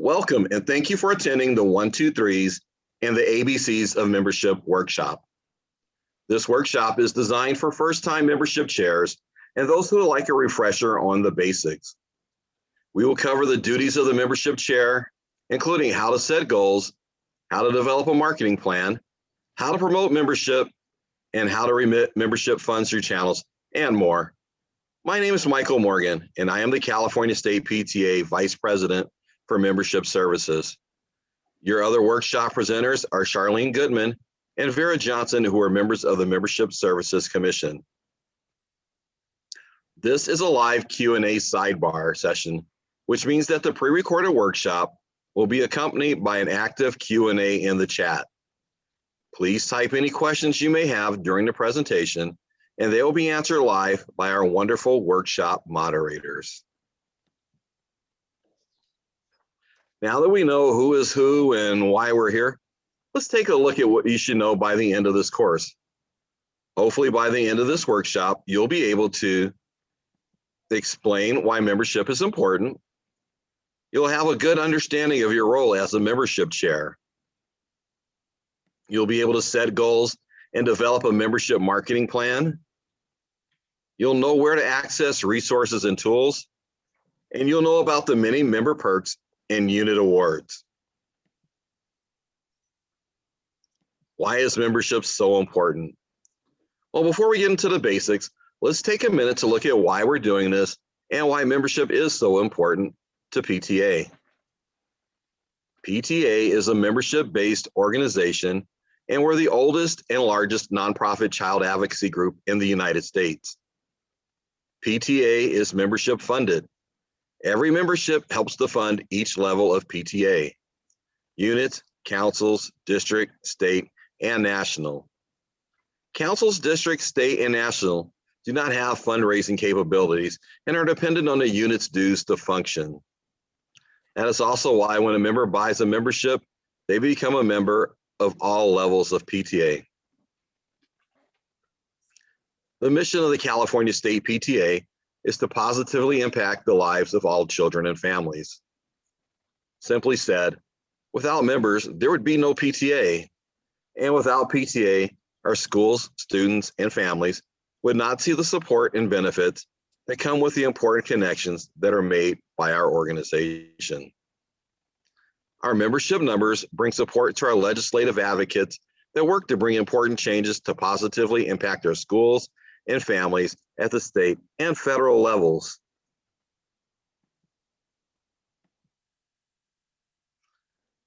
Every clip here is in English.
Welcome and thank you for attending the 1, 2, 3s and the ABCs of Membership workshop. This workshop is designed for first-time membership chairs and those who would like a refresher on the basics. We will cover the duties of the membership chair, including how to set goals, how to develop a marketing plan, how to promote membership, and how to remit membership funds through channels, and more. My name is Michael Morgan, and I am the California State PTA Vice President for Membership Services. Your other workshop presenters are Charlene Goodman and Vera Johnson, who are members of the Membership Services Commission. This is a live Q&A sidebar session, which means that the pre-recorded workshop will be accompanied by an active Q&A in the chat. Please type any questions you may have during the presentation, and they will be answered live by our wonderful workshop moderators. Now that we know who is who and why we're here, let's take a look at what you should know by the end of this course. Hopefully by the end of this workshop, you'll be able to explain why membership is important. You'll have a good understanding of your role as a membership chair. You'll be able to set goals and develop a membership marketing plan. You'll know where to access resources and tools, and you'll know about the many member perks and unit awards. Why is membership so important? Well, before we get into the basics, let's take a minute to look at why we're doing this and why membership is so important to PTA. PTA is a membership-based organization, and we're the oldest and largest nonprofit child advocacy group in the United States. PTA is membership funded. Every membership helps to fund each level of PTA: units, councils, district, state, and national. Councils, district, state, and national do not have fundraising capabilities and are dependent on the unit's dues to function. That is also why when a member buys a membership, they become a member of all levels of PTA. The mission of the California State PTA is to positively impact the lives of all children and families. Simply said, without members, there would be no PTA. And without PTA, our schools, students, and families would not see the support and benefits that come with the important connections that are made by our organization. Our membership numbers bring support to our legislative advocates that work to bring important changes to positively impact our schools and families at the state and federal levels.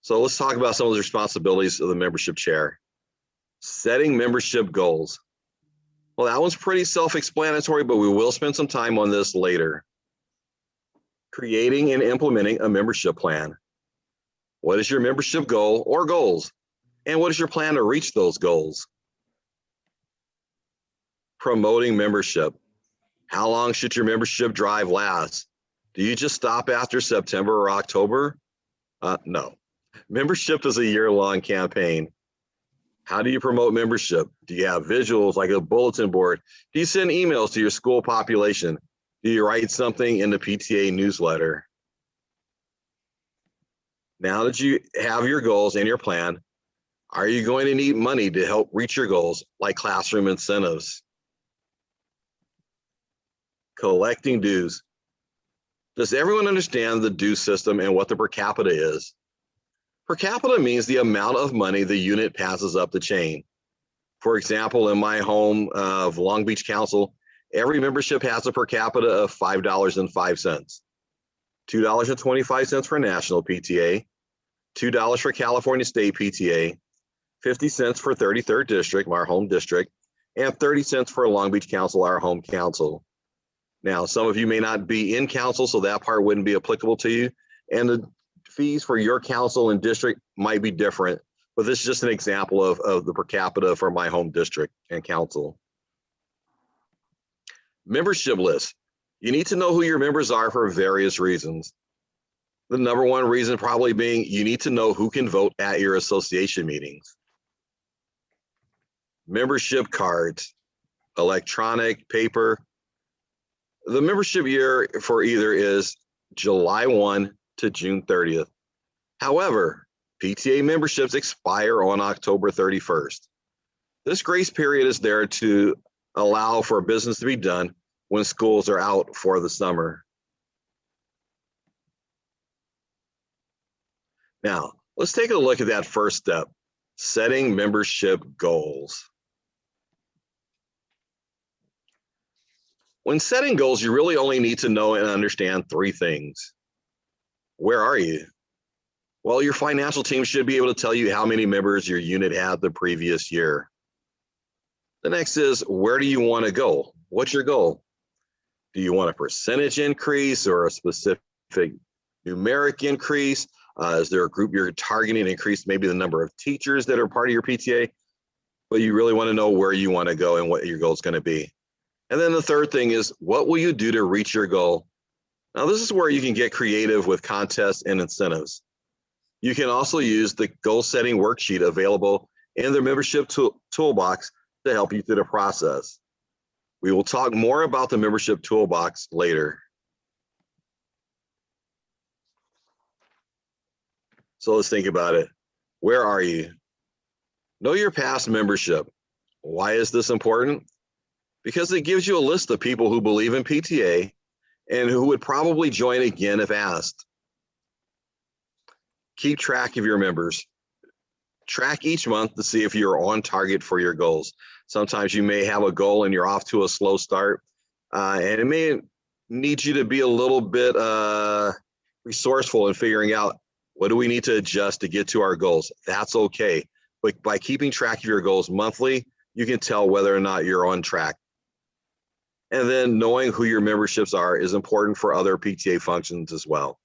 So let's talk about some of the responsibilities of the membership chair. Setting membership goals. Well, that one's pretty self-explanatory, but we will spend some time on this later. Creating and implementing a membership plan. What is your membership goal or goals? And what is your plan to reach those goals? Promoting membership. How long should your membership drive last? Do you just stop after September or October? No. Membership is a year-long campaign. How do you promote membership? Do you have visuals like a bulletin board? Do you send emails to your school population? Do you write something in the PTA newsletter? Now that you have your goals and your plan, are you going to need money to help reach your goals, like classroom incentives? Collecting dues. Does everyone understand the due system and what the per capita is? Per capita means the amount of money the unit passes up the chain. For example, in my home of Long Beach Council, every membership has a per capita of $5.05, $2.25 for national PTA, $2 for California State PTA, 50 cents for 33rd District, our home district, and 30 cents for Long Beach Council, our home council. Now, some of you may not be in council, so that part wouldn't be applicable to you, and the fees for your council and district might be different, but this is just an example of the per capita for my home district and council. Membership list. You need to know who your members are for various reasons. The number one reason probably being you need to know who can vote at your association meetings. Membership cards, electronic, paper. The membership year for either is July 1 to June 30th. However, PTA memberships expire on October 31st. This grace period is there to allow for business to be done when schools are out for the summer. Now, let's take a look at that first step, setting membership goals. When setting goals, you really only need to know and understand three things. Where are you? Well, your financial team should be able to tell you how many members your unit had the previous year. The next is, where do you want to go? What's your goal? Do you want a percentage increase or a specific numeric increase? Is there a group you're targeting to increase maybe the number of teachers that are part of your PTA? But you really want to know where you want to go and what your goal is going to be. And then the third thing is, what will you do to reach your goal? Now, this is where you can get creative with contests and incentives. You can also use the goal setting worksheet available in the membership toolbox to help you through the process. We will talk more about the membership toolbox later. So let's think about it. Where are you? Know your past membership. Why is this important? Because it gives you a list of people who believe in PTA and who would probably join again if asked. Keep track of your members. Track each month to see if you're on target for your goals. Sometimes you may have a goal and you're off to a slow start, and it may need you to be a little bit resourceful in figuring out what do we need to adjust to get to our goals. That's okay. But by keeping track of your goals monthly, you can tell whether or not you're on track. And then knowing who your memberships are is important for other PTA functions as well.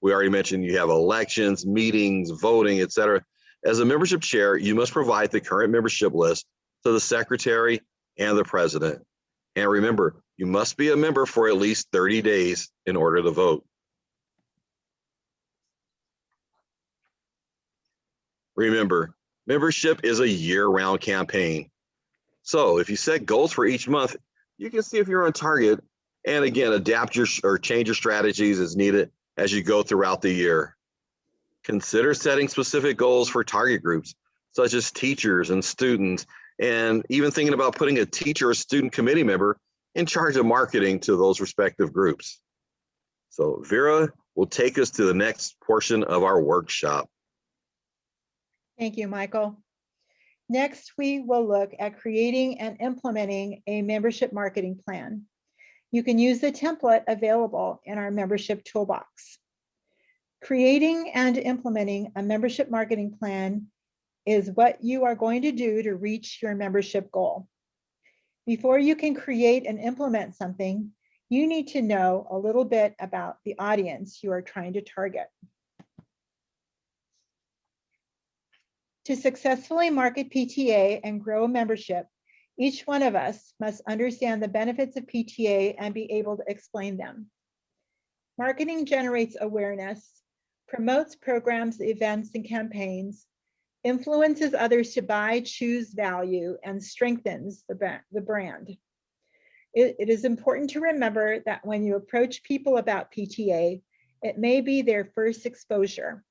We already mentioned you have elections, meetings, voting, etc. As a membership chair, you must provide the current membership list to the secretary and the president. And remember, you must be a member for at least 30 days in order to vote. Remember, membership is a year-round campaign. So if you set goals for each month, you can see if you're on target, and again, adapt your or change your strategies as needed as you go throughout the year. Consider setting specific goals for target groups, such as teachers and students, and even thinking about putting a teacher or student committee member in charge of marketing to those respective groups. So Vera will take us to the next portion of our workshop. Thank you, Michael. Next, we will look at creating and implementing a membership marketing plan. You can use the template available in our membership toolbox. Creating and implementing a membership marketing plan is what you are going to do to reach your membership goal. Before you can create and implement something, you need to know a little bit about the audience you are trying to target. To successfully market PTA and grow a membership, each one of us must understand the benefits of PTA and be able to explain them. Marketing generates awareness, promotes programs, events, and campaigns, influences others to buy, choose, value, and strengthens the brand. It is important to remember that when you approach people about PTA, it may be their first exposure.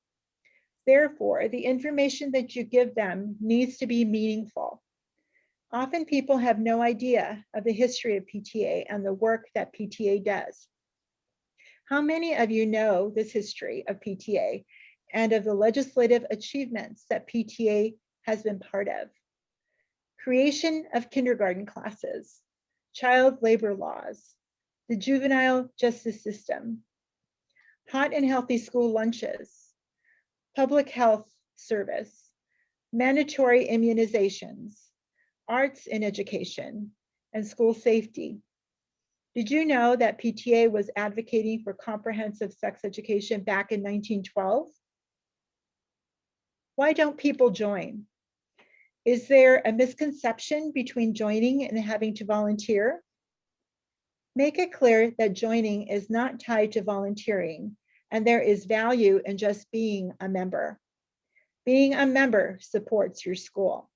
Therefore, the information that you give them needs to be meaningful. Often people have no idea of the history of PTA and the work that PTA does. How many of you know this history of PTA and of the legislative achievements that PTA has been part of? Creation of kindergarten classes, child labor laws, the juvenile justice system, hot and healthy school lunches, public health service, mandatory immunizations, arts in education, and school safety. Did you know that PTA was advocating for comprehensive sex education back in 1912? Why don't people join? Is there a misconception between joining and having to volunteer? Make it clear that joining is not tied to volunteering, and there is value in just being a member. Being a member supports your school.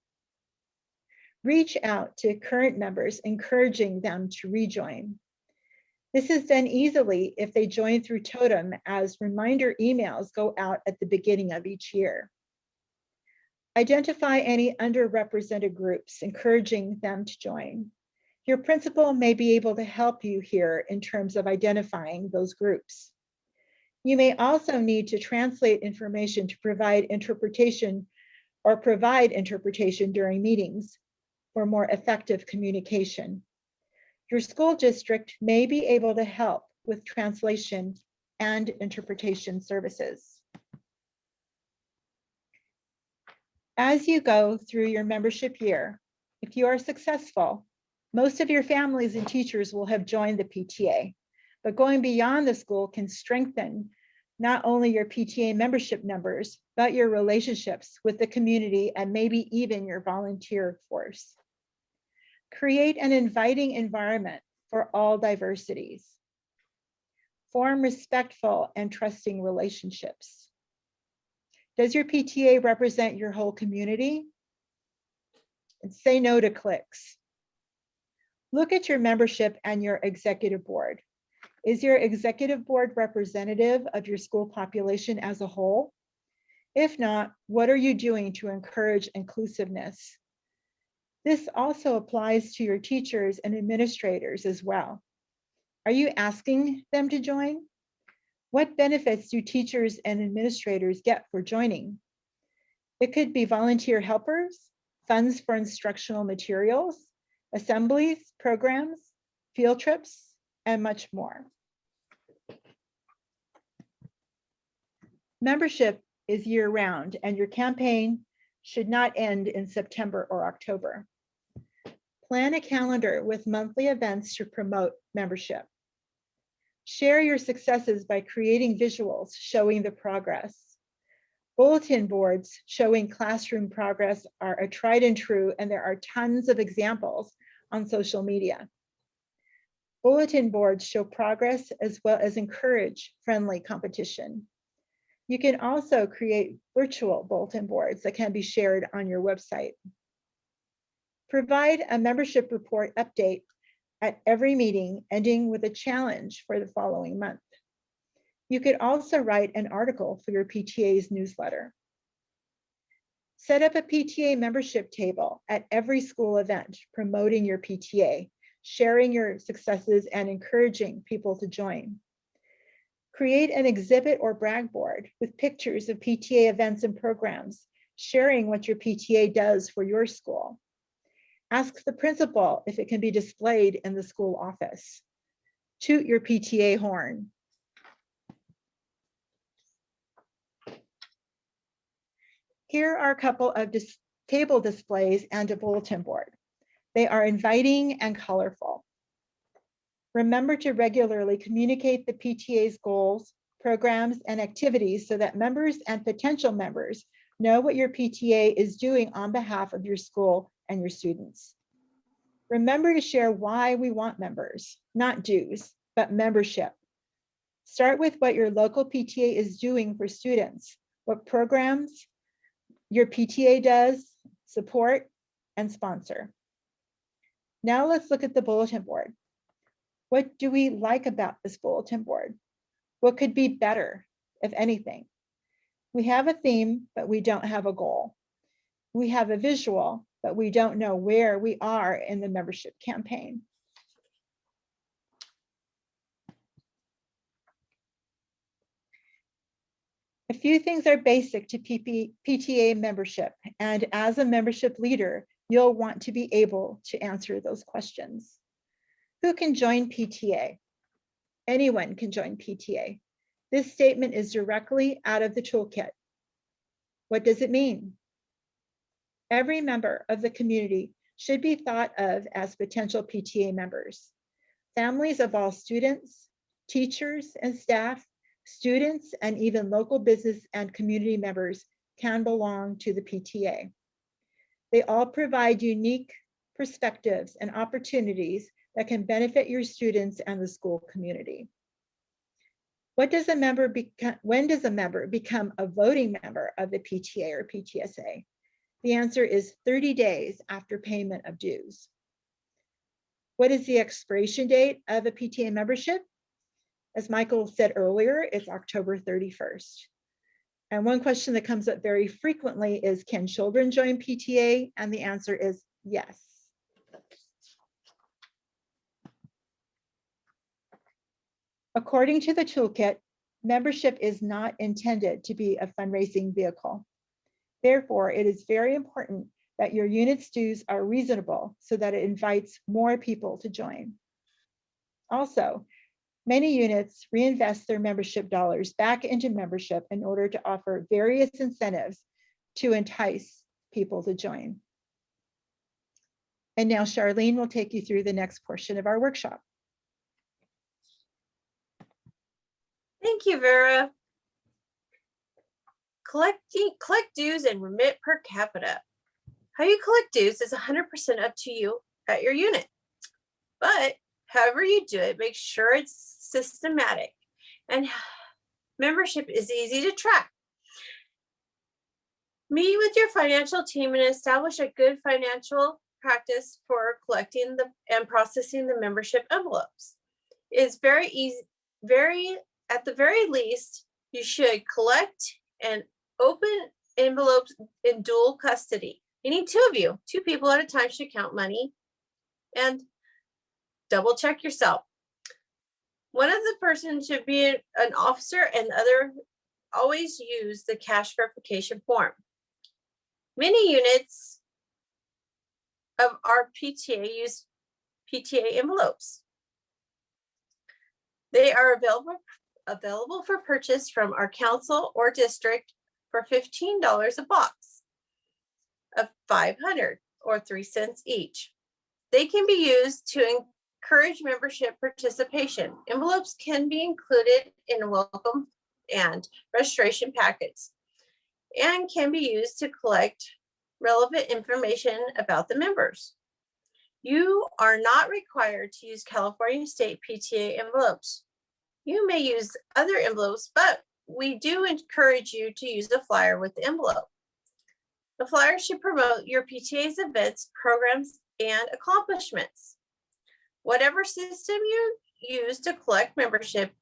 Reach out to current members, encouraging them to rejoin. This is done easily if they join through Totem, as reminder emails go out at the beginning of each year. Identify any underrepresented groups, encouraging them to join. Your principal may be able to help you here in terms of identifying those groups. You may also need to translate information to provide interpretation during meetings for more effective communication. Your school district may be able to help with translation and interpretation services. As you go through your membership year, if you are successful, most of your families and teachers will have joined the PTA, but going beyond the school can strengthen not only your PTA membership numbers, but your relationships with the community and maybe even your volunteer force. Create an inviting environment for all diversities. Form respectful and trusting relationships. Does your PTA represent your whole community? And say no to cliques. Look at your membership and your executive board. Is your executive board representative of your school population as a whole? If not, what are you doing to encourage inclusiveness? This also applies to your teachers and administrators as well. Are you asking them to join? What benefits do teachers and administrators get for joining? It could be volunteer helpers, funds for instructional materials, assemblies, programs, field trips, and much more. Membership is year-round, and your campaign should not end in September or October. Plan a calendar with monthly events to promote membership. Share your successes by creating visuals showing the progress. Bulletin boards showing classroom progress are a tried and true, and there are tons of examples on social media. Bulletin boards show progress as well as encourage friendly competition. You can also create virtual bulletin boards that can be shared on your website. Provide a membership report update at every meeting, ending with a challenge for the following month. You could also write an article for your PTA's newsletter. Set up a PTA membership table at every school event, promoting your PTA, sharing your successes, and encouraging people to join. Create an exhibit or brag board with pictures of PTA events and programs, sharing what your PTA does for your school. Ask the principal if it can be displayed in the school office. Toot your PTA horn. Here are a couple of table displays and a bulletin board. They are inviting and colorful. Remember to regularly communicate the PTA's goals, programs, and activities so that members and potential members know what your PTA is doing on behalf of your school and your students. Remember to share why we want members, not dues, but membership. Start with what your local PTA is doing for students, what programs your PTA does, support, and sponsor. Now let's look at the bulletin board. What do we like about this bulletin board? What could be better, if anything? We have a theme, but we don't have a goal. We have a visual, but we don't know where we are in the membership campaign. A few things are basic to PTA membership, and as a membership leader, you'll want to be able to answer those questions. Who can join PTA? Anyone can join PTA. This statement is directly out of the toolkit. What does it mean? Every member of the community should be thought of as potential PTA members. Families of all students, teachers and staff, students, and even local business and community members can belong to the PTA. They all provide unique perspectives and opportunities that can benefit your students and the school community. When does a member become a voting member of the PTA or PTSA? The answer is 30 days after payment of dues. What is the expiration date of a PTA membership? As Michael said earlier, it's October 31st. And one question that comes up very frequently is, can children join PTA? And the answer is yes. According to the toolkit, membership is not intended to be a fundraising vehicle. Therefore, it is very important that your unit's dues are reasonable so that it invites more people to join. Also, many units reinvest their membership dollars back into membership in order to offer various incentives to entice people to join. And now Charlene will take you through the next portion of our workshop. Thank you, Vera. Collect dues and remit per capita. How you collect dues is 100% up to you at your unit. But however you do it, make sure it's systematic and membership is easy to track. Meet with your financial team and establish a good financial practice for collecting and processing the membership envelopes. It's very easy, at the very least, you should collect and open envelopes in dual custody. You need two people at a time should count money, and double check yourself. One of the persons should be an officer and the other always use the cash verification form. Many units of our PTA use PTA envelopes. They are available for purchase from our council or district for $15 a box of 500 or 3 cents each. They can be used to encourage membership participation. Envelopes can be included in welcome and registration packets and can be used to collect relevant information about the members. You are not required to use California State PTA envelopes. You may use other envelopes, but we do encourage you to use a flyer with the envelope. The flyer should promote your PTA's events, programs, and accomplishments. Whatever system you use to collect membership,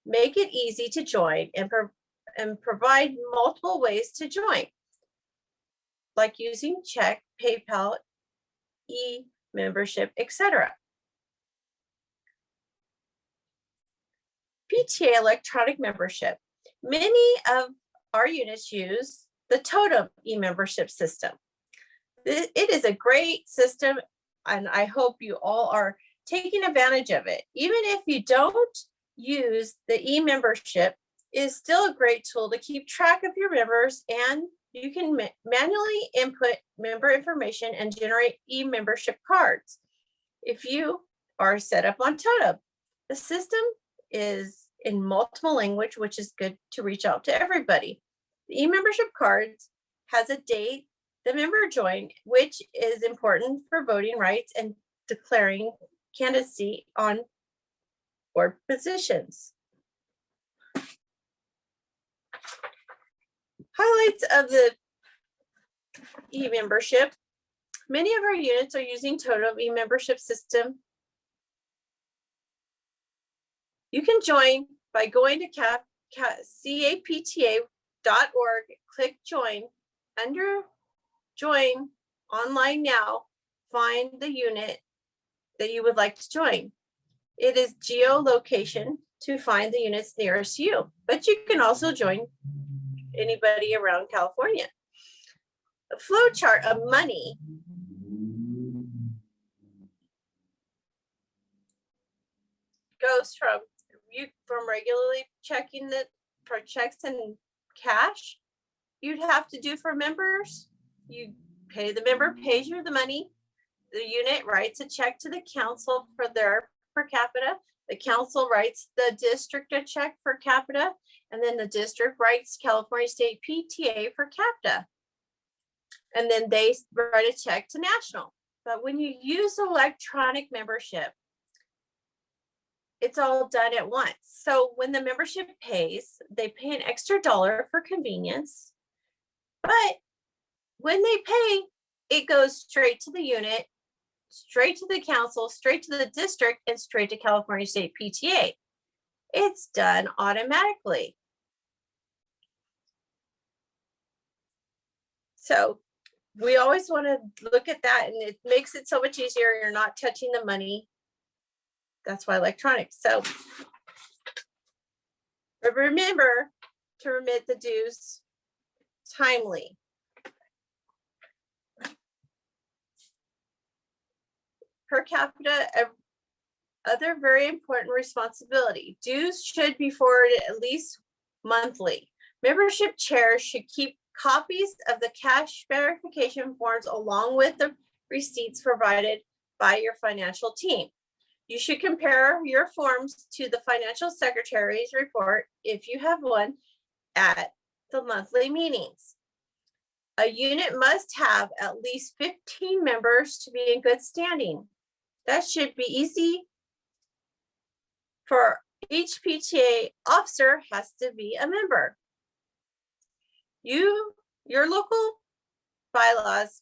make it easy to join and provide multiple ways to join, like using check, PayPal, e-membership, etc. PTA electronic membership. Many of our units use the Totem e-membership system. It is a great system, and I hope you all are taking advantage of it. Even if you don't use the e-membership, it is still a great tool to keep track of your members, and you can manually input member information and generate e-membership cards if you are set up on Totem. The system is in multiple language, which is good to reach out to everybody. The e-membership cards has a date the member joined, which is important for voting rights and declaring candidacy on board positions. Highlights of the e-membership. Many of our units are using Totem e-membership system. You can join by going to capta.org, click join. Under join online now, find the unit that you would like to join. It is geolocation to find the units nearest you, but you can also join anybody around California. The flow chart of money goes from regularly checking for checks and cash you'd have to do for members. You pay, the member pays you the money. The unit writes a check to the council for their per capita. The council writes the district a check for capita, and then the district writes California State PTA for capita. And then they write a check to national. But when you use electronic membership, it's all done at once. So when the membership pays, they pay an extra $1 for convenience. But when they pay, it goes straight to the unit straight to the council, straight to the district, and straight to California State PTA. It's done automatically. So we always want to look at that, and it makes it so much easier. You're not touching the money. That's why electronics. So but remember to remit the dues timely. Per capita, other very important responsibility. Dues should be forwarded at least monthly. Membership chairs should keep copies of the cash verification forms along with the receipts provided by your financial team. You should compare your forms to the financial secretary's report, if you have one, at the monthly meetings. A unit must have at least 15 members to be in good standing. That should be easy. For each PTA officer has to be a member. Your local bylaws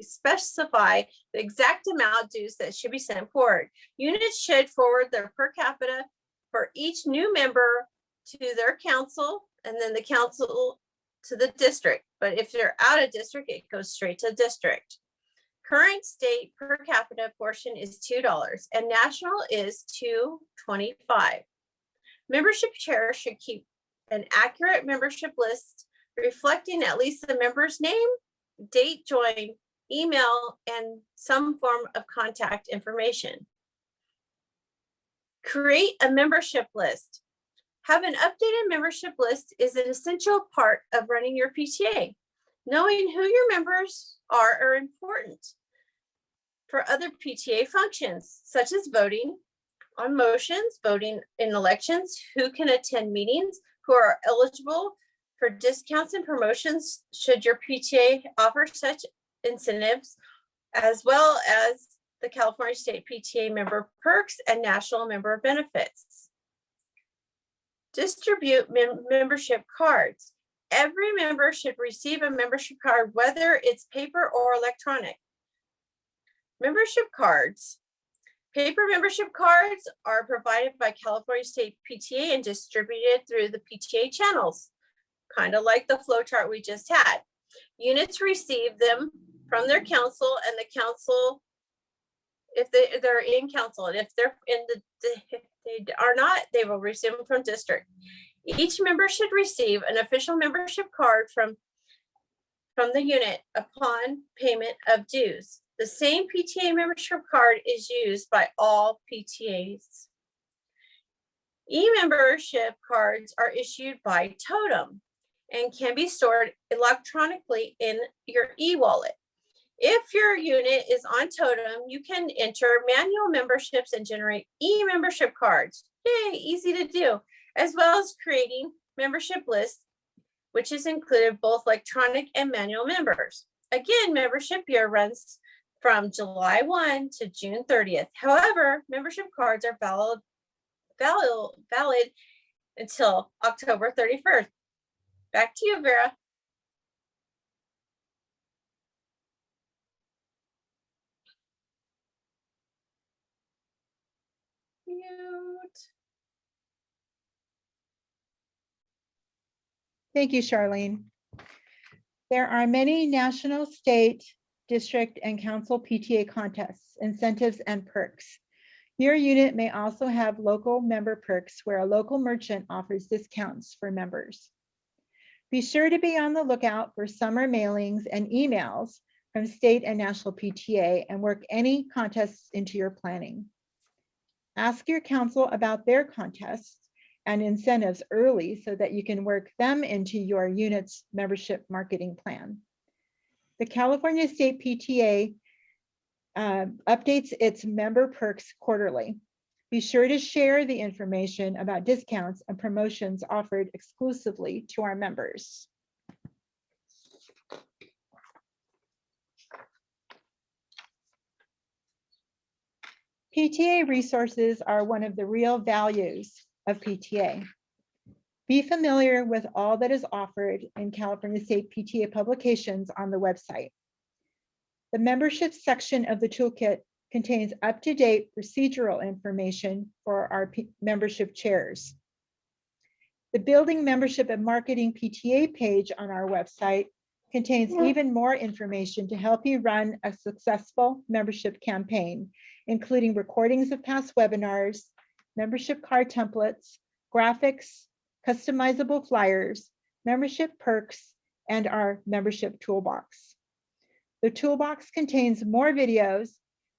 specify the exact amount dues that should be sent forward. Units should forward their per capita for each new member to their council, and then the council to the district. But if they're out of district, it goes straight to district. Current state per capita portion is $2 and national is $2.25. Membership chair should keep an accurate membership list reflecting at least the member's name, date joined, email, and some form of contact information. Create a membership list. Have an updated membership list is an essential part of running your PTA. Knowing who your members are important for other PTA functions, such as voting on motions, voting in elections, who can attend meetings, who are eligible for discounts and promotions should your PTA offer such incentives, as well as the California State PTA member perks and national member benefits. Distribute membership cards. Every member should receive a membership card, whether it's paper or electronic. Membership cards. Paper membership cards are provided by California State PTA and distributed through the PTA channels, kind of like the flow chart we just had. Units receive them from their council, and the council, if they're in council, and if they're in if they are not, they will receive them from district. Each member should receive an official membership card from the unit upon payment of dues. The same PTA membership card is used by all PTAs. E-membership cards are issued by Totem and can be stored electronically in your e-wallet. If your unit is on Totem, you can enter manual memberships and generate e-membership cards. Yay, easy to do, as well as creating membership lists, which is included both electronic and manual members. Again, membership year runs from July 1 to June 30th. However, membership cards are valid until October 31st. Back to you, Vera. Mute. Thank you, Charlene. There are many national, state, district, and council PTA contests, incentives, and perks. Your unit may also have local member perks where a local merchant offers discounts for members. Be sure to be on the lookout for summer mailings and emails from state and national PTA and work any contests into your planning. Ask your council about their contests and incentives early so that you can work them into your unit's membership marketing plan. The California State PTA updates its member perks quarterly. Be sure to share the information about discounts and promotions offered exclusively to our members. PTA resources are one of the real values of PTA. Be familiar with all that is offered in California State PTA publications on the website. The membership section of the toolkit contains up-to-date procedural information for our membership chairs. The Building Membership and Marketing PTA page on our website contains even more information to help you run a successful membership campaign, including recordings of past webinars, membership card templates, graphics, customizable flyers, membership perks, and our membership toolbox. The toolbox contains more videos,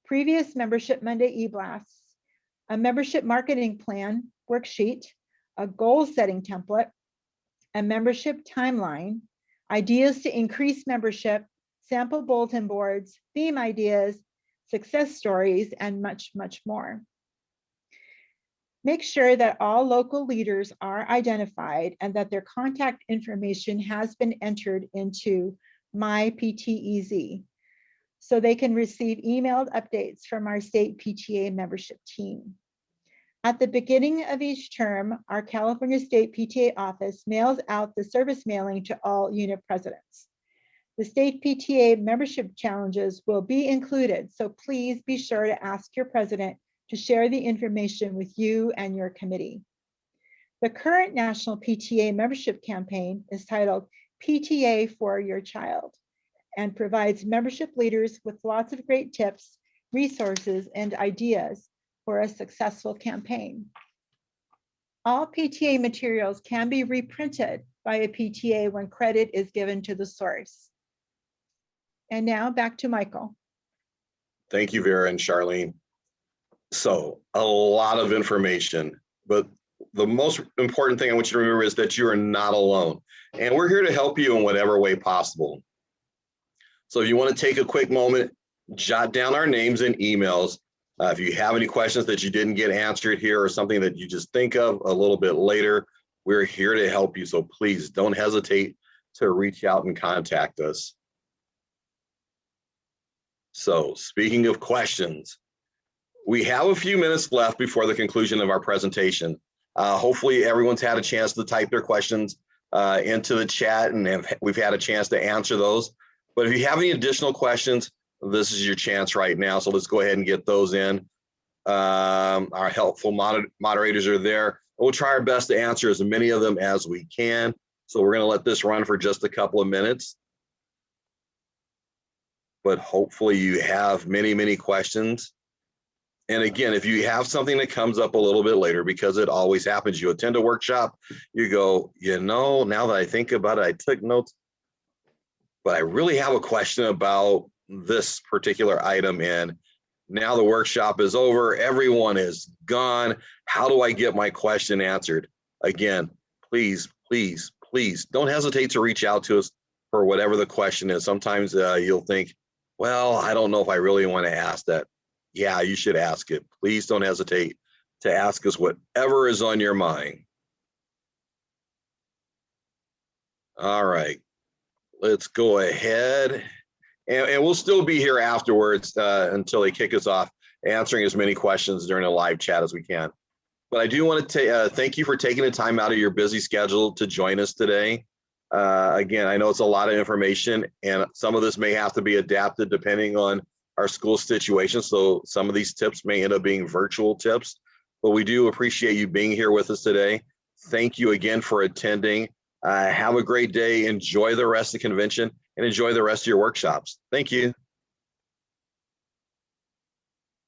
previous Membership Monday e-blasts, a membership marketing plan worksheet, a goal-setting template, a membership timeline, ideas to increase membership, sample bulletin boards, theme ideas, success stories, and much, much more. Make sure that all local leaders are identified and that their contact information has been entered into MyPTEZ so they can receive emailed updates from our state PTA membership team. At the beginning of each term, our California State PTA office mails out the service mailing to all unit presidents. The state PTA membership challenges will be included, so please be sure to ask your president to share the information with you and your committee. The current national PTA membership campaign is titled PTA for Your Child and provides membership leaders with lots of great tips, resources, and ideas for a successful campaign. All PTA materials can be reprinted by a PTA when credit is given to the source. And now back to Michael. Thank you, Vera and Charlene. So a lot of information, but the most important thing I want you to remember is that you are not alone. And we're here to help you in whatever way possible. So if you want to take a quick moment, jot down our names and emails. If you have any questions that you didn't get answered here or something that you just think of a little bit later, we're here to help you. So please don't hesitate to reach out and contact us. So speaking of questions, we have a few minutes left before the conclusion of our presentation. Hopefully everyone's had a chance to type their questions into the chat and we've had a chance to answer those. But if you have any additional questions, this is your chance right now. So let's go ahead and get those in. Our helpful moderators are there. We'll try our best to answer as many of them as we can. So we're going to let this run for just a couple of minutes. But hopefully you have many, many questions. And again, if you have something that comes up a little bit later, because it always happens, you attend a workshop, you go, you know, now that I think about it, I took notes, but I really have a question about this particular item. And now the workshop is over, everyone is gone. How do I get my question answered? Again, please, please, please don't hesitate to reach out to us for whatever the question is. Sometimes you'll think, well, I don't know if I really want to ask that. Yeah, you should ask it. Please don't hesitate to ask us whatever is on your mind. All right, let's go ahead. And we'll still be here afterwards until they kick us off, answering as many questions during a live chat as we can. But I do want to thank you for taking the time out of your busy schedule to join us today. Again, I know it's a lot of information and some of this may have to be adapted depending on our school situation. So some of these tips may end up being virtual tips, but we do appreciate you being here with us today. Thank you again for attending. Have a great day. Enjoy the rest of the convention and enjoy the rest of your workshops. Thank you.